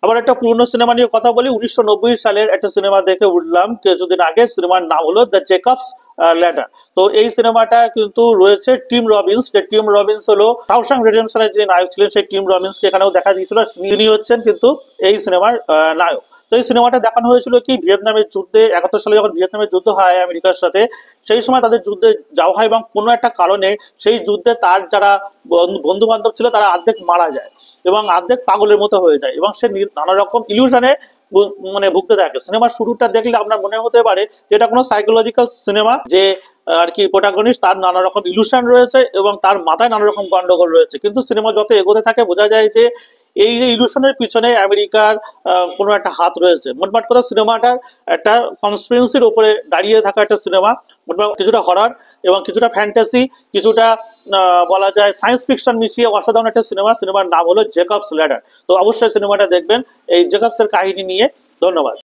আবার একটা পুরনো সিনেমা নিয়ে কথা বলি। 1990 সালের একটা সিনেমা দেখে উঠলাম কিছুদিন আগে। সিনেমার নাম হলো দ্য জেকবস ল্যাডার। তো এই সিনেমাটা কিন্তু রয়েছে টিম রবিন্স। যে টিম রবিন্স হলো শাওশাঙ্ক রিডেম্পশনের যে নায়ক ছিলেন, সেই টিম রবিন্সকে এখানেও দেখা দিয়েছিল। তিনি হচ্ছেন কিন্তু এই সিনেমার নায়ক। তো এই সিনেমাটা দেখানো হয়েছিল কি ভিয়েতনামের যুদ্ধে, 71 সালে যখন ভিয়েতনামের যুদ্ধ হয় আমেরিকার সাথে, সেই সময় তাদের যুদ্ধে যাওয়া হয় এবং কোনো একটা কারণে সেই যুদ্ধে তার যারা বন্ধু বান্ধব ছিল তারা অর্ধেক মারা যায় এবং অর্ধেক পাগলের মতো হয়ে যায় এবং সে নানা রকম ইলিউশনে মানে ভুগতে থাকে। সিনেমার শুরুটা দেখলে আপনার মনে হতে পারে যে এটা কোনো সাইকোলজিক্যাল সিনেমা, যে আর কি প্রোটাগনিস্ট তার নানা রকম ইলুশন রয়েছে এবং তার মাথায় নানা রকম গন্ডগোল রয়েছে, কিন্তু সিনেমা যত এগোতে থাকে বোঝা যায় যে এই যে ইলুশনের পিছনে আমেরিকার কোনো একটা হাত রয়েছে। মোটমাট কথা সিনেমাটার একটা কনস্পিরেন্সির উপরে দাঁড়িয়ে থাকা একটা সিনেমা। মোটমাট কিছুটা হরর এবং কিছুটা ফ্যান্টাসি, কিছুটা বলা যায় সায়েন্স ফিকশন মিশিয়ে অসাধারণ একটা সিনেমা। সিনেমার নাম হলো জেকবস ল্যাডার। তো অবশ্যই সিনেমাটা দেখবেন এই জেকবসের কাহিনী নিয়ে। ধন্যবাদ।